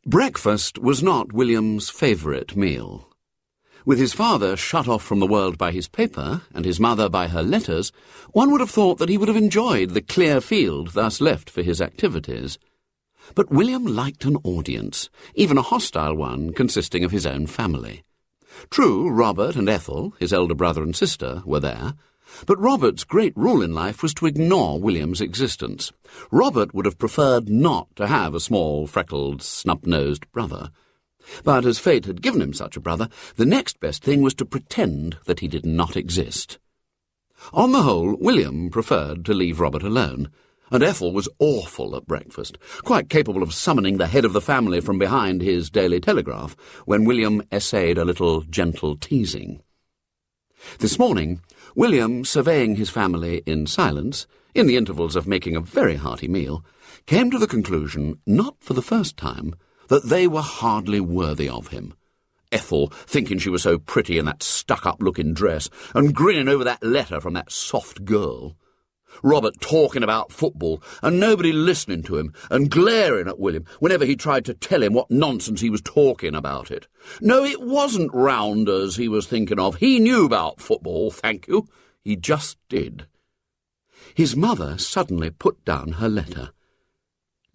Breakfast was not William's favourite meal. With his father shut off from the world by his paper, and his mother by her letters, one would have thought that he would have enjoyed the clear field thus left for his activities. But William liked an audience, even a hostile one consisting of his own family. True, Robert and Ethel, his elder brother and sister, were there, but Robert's great rule in life was to ignore William's existence. Robert would have preferred not to have a small, freckled, snub-nosed brother. But as fate had given him such a brother, the next best thing was to pretend that he did not exist. On the whole, William preferred to leave Robert alone, and Ethel was awful at breakfast, quite capable of summoning the head of the family from behind his Daily Telegraph when William essayed a little gentle teasing. This morning, William, surveying his family in silence, in the intervals of making a very hearty meal, came to the conclusion, not for the first time, that they were hardly worthy of him. Ethel, thinking she was so pretty in that stuck-up-looking dress, and grinning over that letter from that soft girl. Robert talking about football, and nobody listening to him, and glaring at William whenever he tried to tell him what nonsense he was talking about it. No, it wasn't rounders he was thinking of. He knew about football, thank you. He just did. His mother suddenly put down her letter.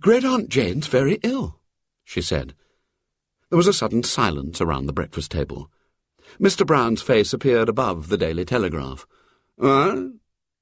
"Great-aunt Jane's very ill," she said. There was a sudden silence around the breakfast table. Mr. Brown's face appeared above the Daily Telegraph. "What?"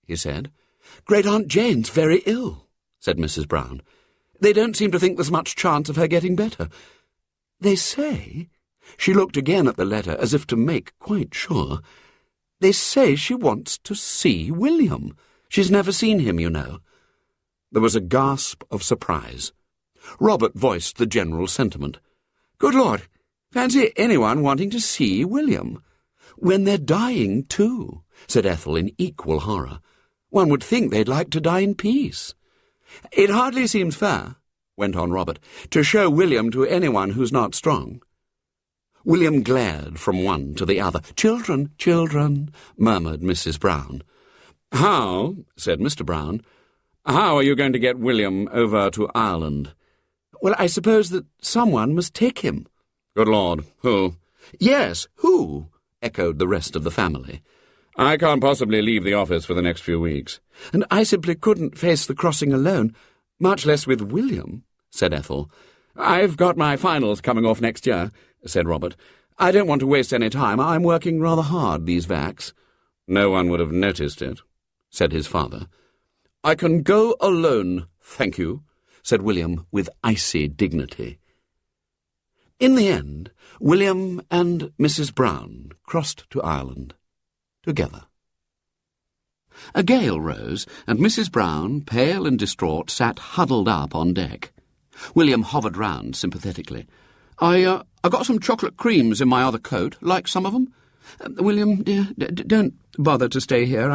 he said. "Great-aunt Jane's very ill," said Mrs. Brown. "They don't seem to think there's much chance of her getting better. They say—" She looked again at the letter as if to make quite sure. "They say she wants to see William. She's never seen him, you know." There was a gasp of surprise. Robert voiced the general sentiment. "Good Lord, fancy anyone wanting to see William. When they're dying, too," said Ethel in equal horror. "One would think they'd like to die in peace." "It hardly seems fair," went on Robert, "to show William to anyone who's not strong." William glared from one to the other. "Children, children," murmured Mrs. Brown. "How," said Mr. Brown, "how are you going to get William over to Ireland?" "Well, I suppose that someone must take him." "Good Lord, who?" "Yes, who?" echoed the rest of the family. "I can't possibly leave the office for the next few weeks." "And I simply couldn't face the crossing alone, much less with William," said Ethel. "I've got my finals coming off next year," said Robert. "I don't want to waste any time. I'm working rather hard, these vacs." "No one would have noticed it," said his father. "I can go alone, thank you," said William with icy dignity. In the end, William and Mrs. Brown crossed to Ireland together. A gale rose, and Mrs. Brown, pale and distraught, sat huddled up on deck. William hovered round sympathetically. I got some chocolate creams in my other coat. Like some of them?" "William, dear, don't bother to stay here.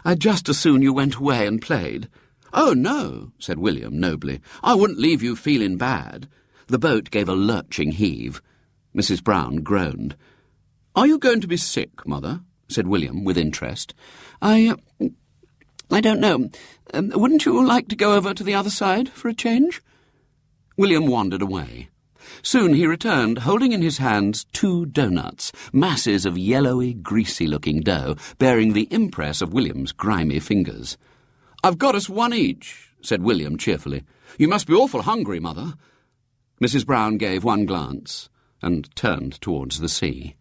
I'd just as soon you went away and played." "Oh, no," said William nobly. "I wouldn't leave you feeling bad." The boat gave a lurching heave. Mrs. Brown groaned. "Are you going to be sick, Mother?" said William with interest. I don't know. Wouldn't you like to go over to the other side for a change?" William wandered away. Soon he returned, holding in his hands 2 doughnuts, masses of yellowy, greasy-looking dough, bearing the impress of William's grimy fingers. "I've got us 1 each," said William cheerfully. "You must be awful hungry, Mother." Mrs. Brown gave one glance and turned towards the sea.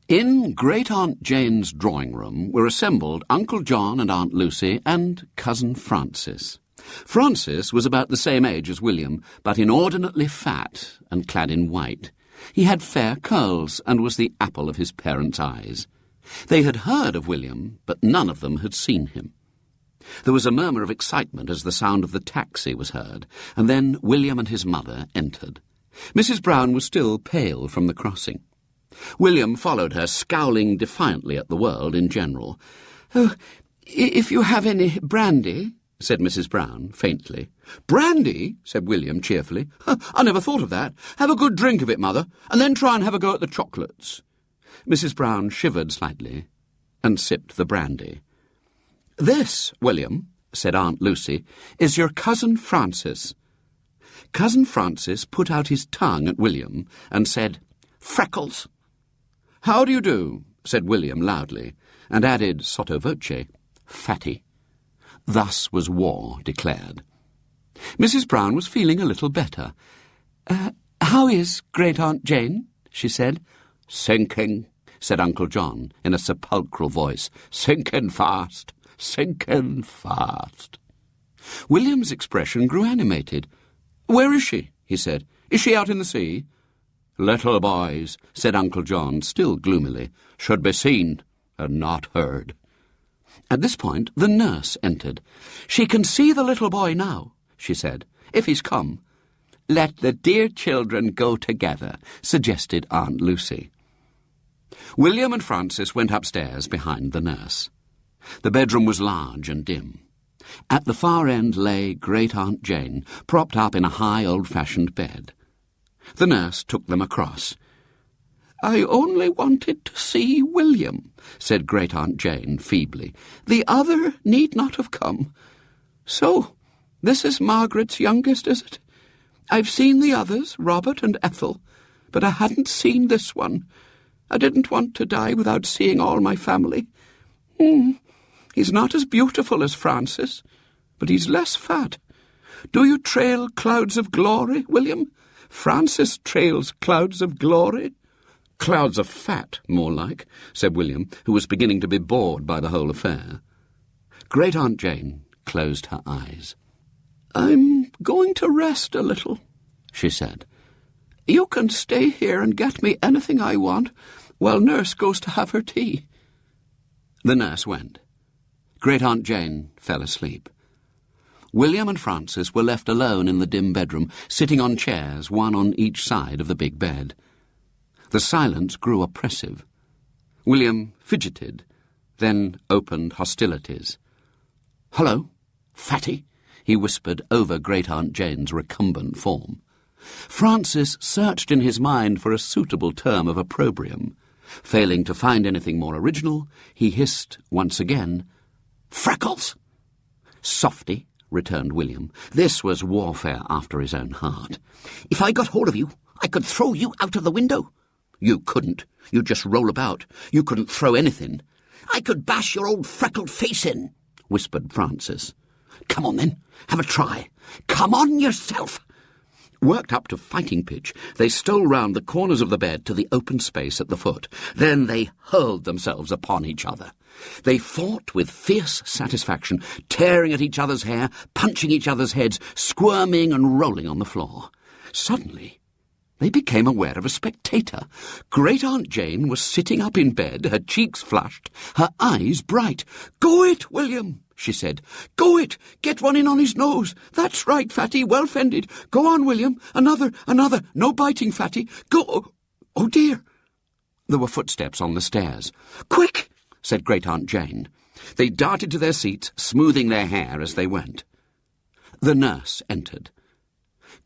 In Great-aunt Jane's drawing-room were assembled Uncle John and Aunt Lucy and Cousin Francis. Francis was about the same age as William, but inordinately fat and clad in white. He had fair curls and was the apple of his parents' eyes. They had heard of William, but none of them had seen him. There was a murmur of excitement as the sound of the taxi was heard, and then William and his mother entered. Mrs. Brown was still pale from the crossing. William followed her, scowling defiantly at the world in general. "Oh, if you have any brandy," said Mrs. Brown faintly. "Brandy?" said William cheerfully. "I never thought of that. Have a good drink of it, Mother, and then try and have a go at the chocolates." Mrs. Brown shivered slightly and sipped the brandy. "This, William," said Aunt Lucy, "is your Cousin Francis." Cousin Francis put out his tongue at William and said, "Freckles." "How do you do?" said William loudly, and added sotto voce, "Fatty." Thus was war declared. Mrs. Brown was feeling a little better. "How is Great-Aunt Jane?" she said. "Sinking," said Uncle John in a sepulchral voice. "Sinking fast, sinking fast." William's expression grew animated. "Where is she?" he said. "Is she out in the sea?" "Little boys," said Uncle John, still gloomily, "should be seen and not heard." At this point the nurse entered. "She can see the little boy now," she said, "if he's come." "Let the dear children go together," suggested Aunt Lucy. William and Francis went upstairs behind the nurse. The bedroom was large and dim. At the far end lay Great-Aunt Jane, propped up in a high old-fashioned bed. The nurse took them across. "I only wanted to see William," said Great-Aunt Jane feebly. "The other need not have come. So, this is Margaret's youngest, is it? I've seen the others, Robert and Ethel, but I hadn't seen this one. I didn't want to die without seeing all my family. He's not as beautiful as Francis, but he's less fat. Do you trail clouds of glory, William? Francis trails clouds of glory." "Clouds of fat, more like," said William, who was beginning to be bored by the whole affair. Great-Aunt Jane closed her eyes. "I'm going to rest a little," she said. "You can stay here and get me anything I want while Nurse goes to have her tea." The nurse went. Great-Aunt Jane fell asleep. William and Francis were left alone in the dim bedroom, sitting on chairs, one on each side of the big bed. The silence grew oppressive. William fidgeted, then opened hostilities. "Hello, Fatty," he whispered over Great-Aunt Jane's recumbent form. Francis searched in his mind for a suitable term of opprobrium. Failing to find anything more original, he hissed once again, "Freckles!" "Softy," returned William. This was warfare after his own heart. "If I got hold of you, I could throw you out of the window." "You couldn't. You'd just roll about. You couldn't throw anything." "I could bash your old freckled face in," whispered Francis. "Come on, then. Have a try. Come on yourself." Worked up to fighting pitch, they stole round the corners of the bed to the open space at the foot. Then they hurled themselves upon each other. They fought with fierce satisfaction, tearing at each other's hair, punching each other's heads, squirming and rolling on the floor. Suddenly, they became aware of a spectator. Great-Aunt Jane was sitting up in bed, her cheeks flushed, her eyes bright. "Go it, William," she said. "Go it! Get one in on his nose. That's right, Fatty, well fended. Go on, William. Another. No biting, Fatty. Go. Oh, dear." There were footsteps on the stairs. "Quick!" said Great-Aunt Jane. They darted to their seats, smoothing their hair as they went. The nurse entered.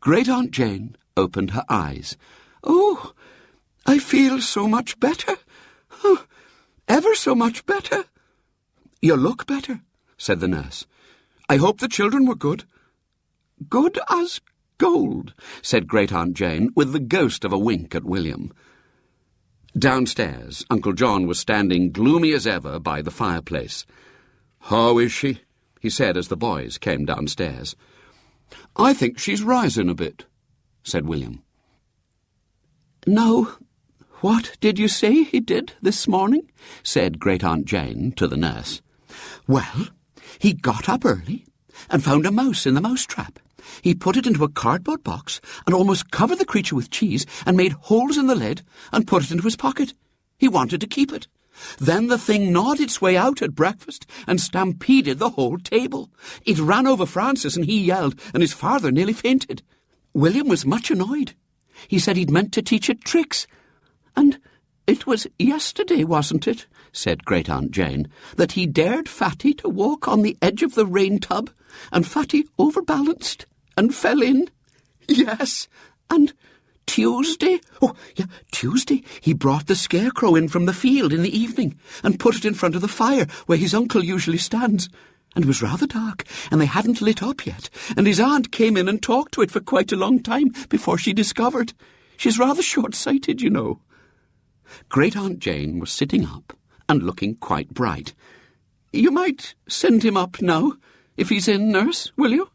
Great-Aunt Jane opened her eyes. "Oh, I feel so much better. Oh, ever so much better." "You look better," said the nurse. "I hope the children were good." "Good as gold," said Great-Aunt Jane, with the ghost of a wink at William. Downstairs, Uncle John was standing gloomy as ever by the fireplace. "How is she?" he said as the boys came downstairs. "I think she's rising a bit," said William. "Now, what did you say he did this morning?" said Great-Aunt Jane to the nurse. "Well, he got up early and found a mouse in the mouse-trap. He put it into a cardboard box and almost covered the creature with cheese and made holes in the lid and put it into his pocket. He wanted to keep it. Then the thing gnawed its way out at breakfast and stampeded the whole table. It ran over Francis and he yelled, and his father nearly fainted. William was much annoyed. He said he'd meant to teach it tricks. And it was yesterday, wasn't it," said Great-Aunt Jane, "that he dared Fatty to walk on the edge of the rain tub, and Fatty overbalanced and fell in?" "Yes, and Tuesday, Tuesday, he brought the scarecrow in from the field in the evening and put it in front of the fire where his uncle usually stands. and it was rather dark, and they hadn't lit up yet, and his aunt came in and talked to it for quite a long time before she discovered. She's rather short-sighted, you know. Great-aunt Jane was sitting up and looking quite bright. You might send him up now, if he's in, nurse, will you?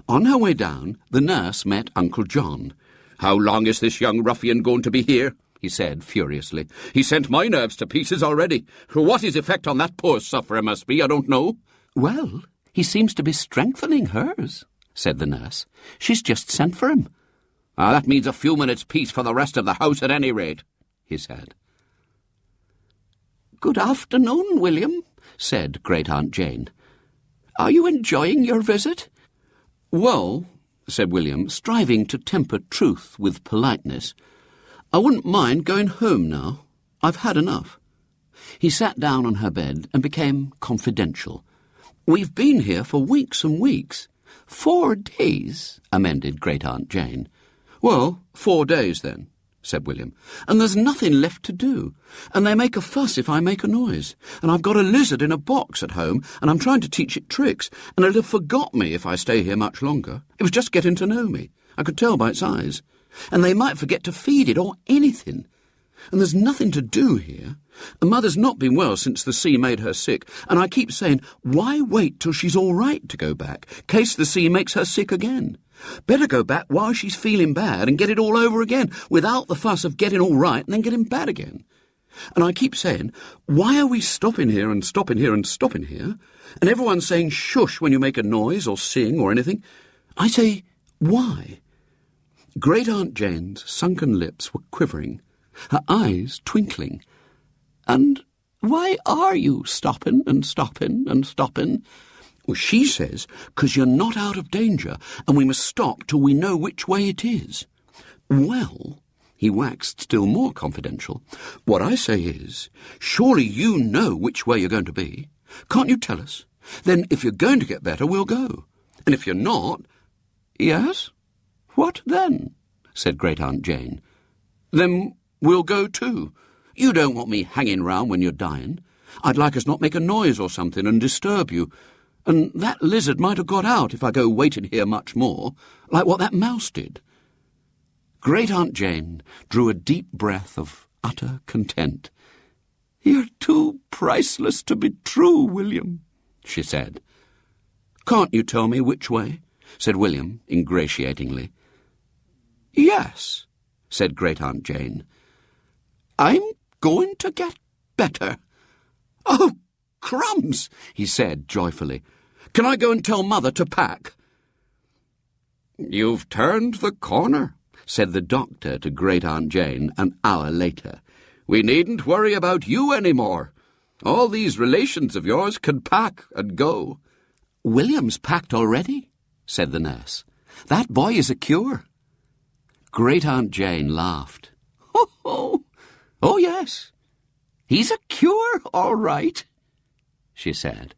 On her way down, the nurse met Uncle John. "How long is this young ruffian going to be here?" he said furiously. "He sent my nerves to pieces already. What his effect on that poor sufferer must be, I don't know." "Well, he seems to be strengthening hers," said the nurse. "She's just sent for him." "That means a few minutes' peace for the rest of the house at any rate," he said. "Good afternoon, William," said Great-aunt Jane. "Are you enjoying your visit?" "Well," said William, striving to temper truth with politeness, "I wouldn't mind going home now. I've had enough." He sat down on her bed and became confidential. "We've been here for weeks and weeks." 4 days, amended Great-aunt Jane. "Well, 4 days then," said William, "and there's nothing left to do, and they make a fuss if I make a noise, and I've got a lizard in a box at home, and I'm trying to teach it tricks, and it'll have forgot me if I stay here much longer. It was just getting to know me. I could tell by its eyes. And they might forget to feed it or anything. And there's nothing to do here. And Mother's not been well since the sea made her sick, and I keep saying, why wait till she's all right to go back, case the sea makes her sick again? Better go back while she's feeling bad and get it all over again, without the fuss of getting all right and then getting bad again. And I keep saying, why are we stopping here and stopping here and stopping here? And everyone's saying shush when you make a noise or sing or anything. I say, why? Great-aunt Jane's sunken lips were quivering, her eyes twinkling. And why are you stopping and stopping and stopping? Well, she says, 'cause you're not out of danger, and we must stop till we know which way it is. Well, he waxed still more confidential, what I say is, surely you know which way you're going to be. Can't you tell us? Then if you're going to get better, we'll go. And if you're not... Yes? What then? Said Great-aunt Jane. Then we'll go too. You don't want me hanging round when you're dying. I'd like us not make a noise or something and disturb you. And that lizard might have got out if I go waiting here much more, like what that mouse did. Great-aunt Jane drew a deep breath of utter content. You're too priceless to be true, William, she said. Can't you tell me which way? Said William ingratiatingly. Yes, said Great-aunt Jane. I'm going to get better. Oh, crumbs, he said joyfully. Can I go and tell Mother to pack? You've turned the corner, said the doctor to Great-aunt Jane an hour later. We needn't worry about you any more. All these relations of yours can pack and go. William's packed already, said the nurse. That boy is a cure. Great-aunt Jane laughed. Oh, yes. He's a cure, all right, she said.